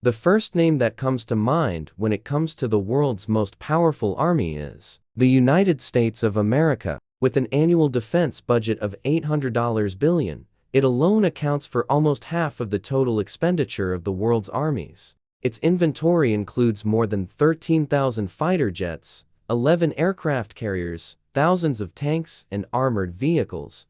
The first name that comes to mind when it comes to the world's most powerful army is the United States of America. With an annual defense budget of $800 billion, it alone accounts for almost half of the total expenditure of the world's armies. Its inventory includes more than 13,000 fighter jets, 11 aircraft carriers, thousands of tanks and armored vehicles,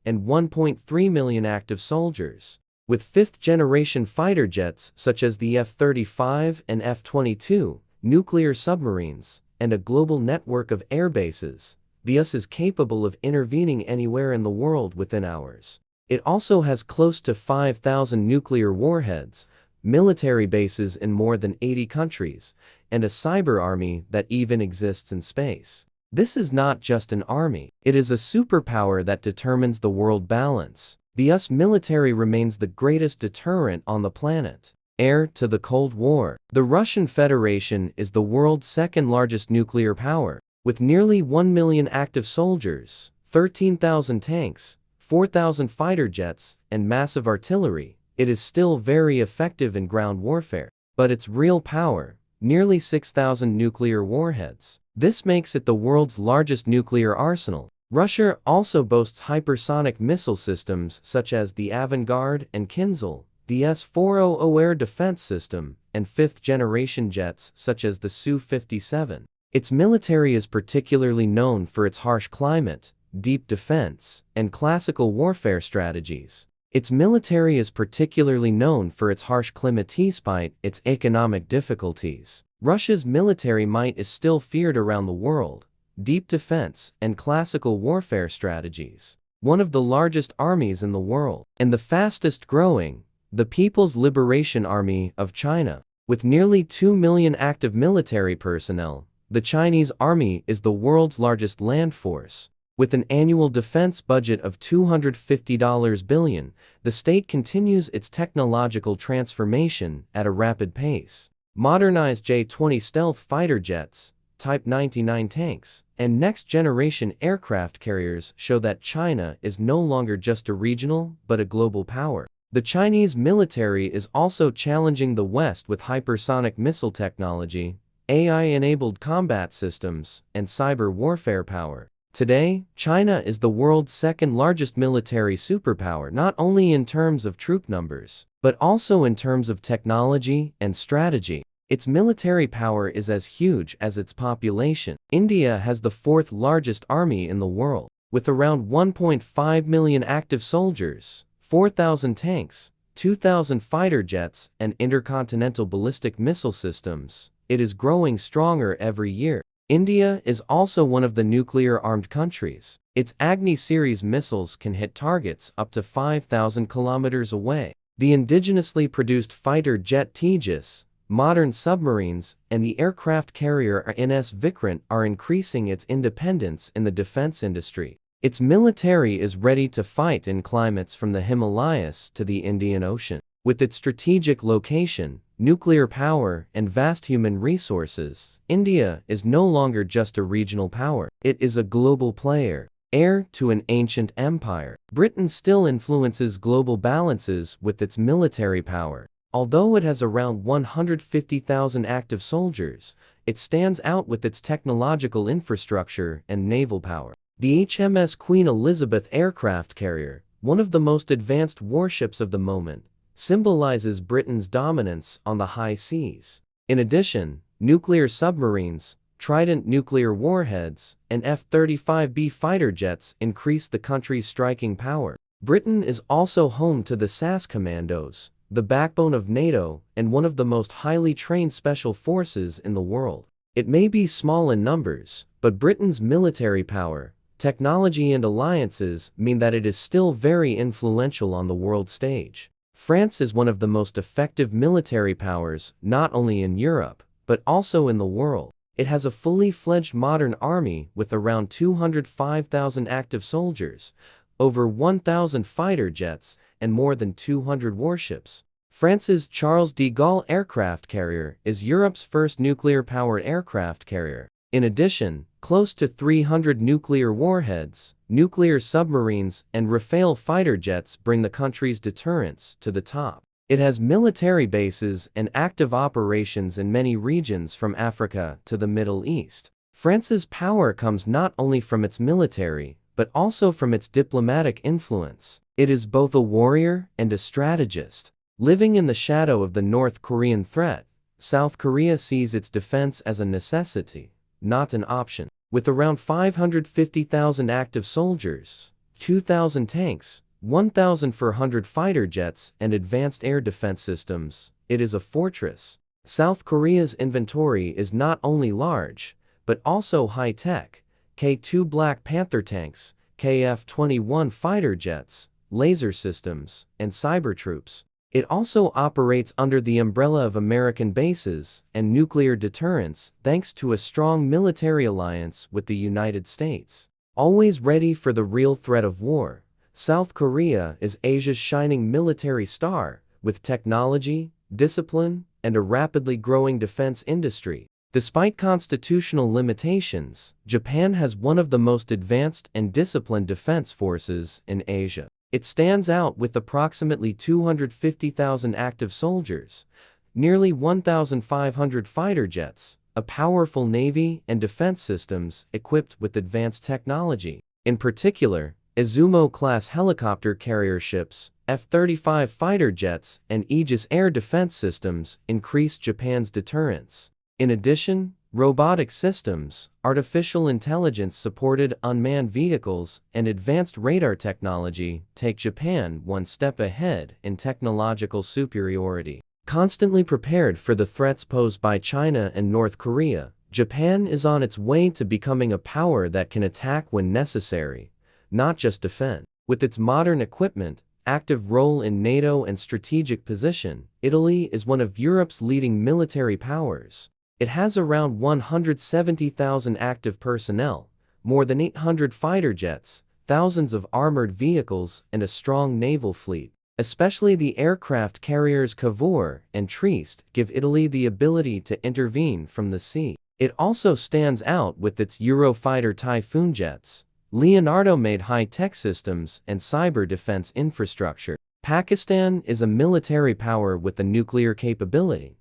and 1.3 million active soldiers. With fifth-generation fighter jets such as the F-35 and F-22, nuclear submarines, and a global network of air bases, the U.S. is capable of intervening anywhere in the world within hours. It also has close to 5,000 nuclear warheads, military bases in more than 80 countries, and a cyber army that even exists in space. This is not just an army, it is a superpower that determines the world balance. The U.S. military remains the greatest deterrent on the planet. Heir to the Cold War, the Russian Federation is the world's second-largest nuclear power. With nearly 1 million active soldiers, 13,000 tanks, 4,000 fighter jets, and massive artillery, it is still very effective in ground warfare. But its real power, nearly 6,000 nuclear warheads. This makes it the world's largest nuclear arsenal. Russia also boasts hypersonic missile systems such as the Avangard and Kinzhal, the S-400 air defense system, and fifth-generation jets such as the Su-57. Its military is particularly known for its harsh climate, deep defense, and classical warfare strategies. Its military is particularly known for its harsh climate despite its economic difficulties. Russia's military might is still feared around the world. Deep defense and classical warfare strategies. One of the largest armies in the world, and the fastest growing, the People's Liberation Army of China. With nearly 2 million active military personnel, the Chinese army is the world's largest land force. With an annual defense budget of $250 billion, the state continues its technological transformation at a rapid pace. Modernized J-20 stealth fighter jets, Type 99 tanks, and next-generation aircraft carriers show that China is no longer just a regional, but a global power. The Chinese military is also challenging the West with hypersonic missile technology, AI-enabled combat systems, and cyber warfare power. Today, China is the world's second-largest military superpower not only in terms of troop numbers, but also in terms of technology and strategy. Its military power is as huge as its population. India has the fourth-largest army in the world. With around 1.5 million active soldiers, 4,000 tanks, 2,000 fighter jets, and intercontinental ballistic missile systems, it is growing stronger every year. India is also one of the nuclear-armed countries. Its Agni series missiles can hit targets up to 5,000 kilometers away. The indigenously produced fighter jet Tejas, modern submarines, and the aircraft carrier RNS Vikrant are increasing its independence in the defense industry. Its military is ready to fight in climates from the Himalayas to the Indian Ocean. With its strategic location, nuclear power, and vast human resources, India is no longer just a regional power. It is a global player. Heir to an ancient empire, Britain still influences global balances with its military power. Although it has around 150,000 active soldiers, it stands out with its technological infrastructure and naval power. The HMS Queen Elizabeth aircraft carrier, one of the most advanced warships of the moment, symbolizes Britain's dominance on the high seas. In addition, nuclear submarines, Trident nuclear warheads, and F-35B fighter jets increase the country's striking power. Britain is also home to the SAS Commandos, the backbone of NATO, and one of the most highly trained special forces in the world. It may be small in numbers, but Britain's military power, technology and alliances mean that it is still very influential on the world stage. France is one of the most effective military powers, not only in Europe, but also in the world. It has a fully fledged modern army with around 205,000 active soldiers, over 1,000 fighter jets, and more than 200 warships. France's Charles de Gaulle aircraft carrier is Europe's first nuclear-powered aircraft carrier. In addition, close to 300 nuclear warheads, nuclear submarines, and Rafale fighter jets bring the country's deterrence to the top. It has military bases and active operations in many regions from Africa to the Middle East. France's power comes not only from its military, but also from its diplomatic influence. It is both a warrior and a strategist. Living in the shadow of the North Korean threat, South Korea sees its defense as a necessity, not an option. With around 550,000 active soldiers, 2,000 tanks, 1,400 fighter jets, and advanced air defense systems, it is a fortress. South Korea's inventory is not only large, but also high-tech. K-2 Black Panther tanks, KF-21 fighter jets, laser systems, and cyber troops. It also operates under the umbrella of American bases and nuclear deterrence thanks to a strong military alliance with the United States. Always ready for the real threat of war, South Korea is Asia's shining military star, with technology, discipline, and a rapidly growing defense industry. Despite constitutional limitations, Japan has one of the most advanced and disciplined defense forces in Asia. It stands out with approximately 250,000 active soldiers, nearly 1,500 fighter jets, a powerful navy and defense systems equipped with advanced technology. In particular, Izumo-class helicopter carrier ships, F-35 fighter jets, and Aegis air defense systems increase Japan's deterrence. In addition, robotic systems, artificial intelligence-supported unmanned vehicles, and advanced radar technology take Japan one step ahead in technological superiority. Constantly prepared for the threats posed by China and North Korea, Japan is on its way to becoming a power that can attack when necessary, not just defend. With its modern equipment, active role in NATO, and strategic position, Italy is one of Europe's leading military powers. It has around 170,000 active personnel, more than 800 fighter jets, thousands of armored vehicles, and a strong naval fleet. Especially the aircraft carriers Cavour and Trieste give Italy the ability to intervene from the sea. It also stands out with its Eurofighter Typhoon jets, Leonardo-made high-tech systems, and cyber defense infrastructure. Pakistan is a military power with a nuclear capability,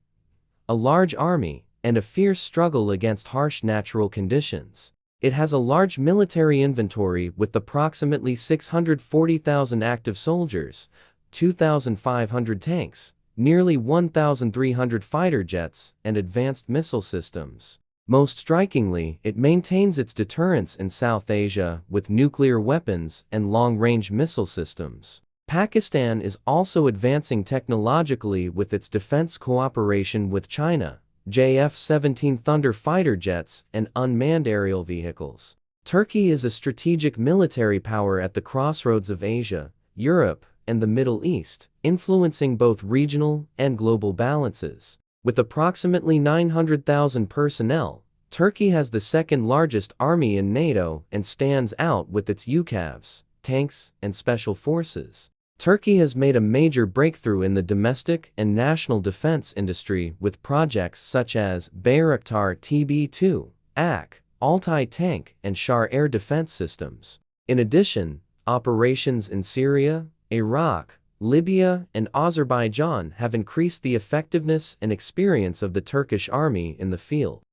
a large army, and a fierce struggle against harsh natural conditions. It has a large military inventory with approximately 640,000 active soldiers, 2,500 tanks, nearly 1,300 fighter jets, and advanced missile systems. Most strikingly, it maintains its deterrence in South Asia with nuclear weapons and long-range missile systems. Pakistan is also advancing technologically with its defense cooperation with China, JF-17 Thunder fighter jets, and unmanned aerial vehicles. Turkey is a strategic military power at the crossroads of Asia, Europe, and the Middle East, influencing both regional and global balances. With approximately 900,000 personnel, Turkey has the second largest army in NATO and stands out with its UCAVs, tanks, and special forces. Turkey has made a major breakthrough in the domestic and national defense industry with projects such as Bayraktar TB2, AK, Altay tank, and Shar air defense systems. In addition, operations in Syria, Iraq, Libya, and Azerbaijan have increased the effectiveness and experience of the Turkish army in the field.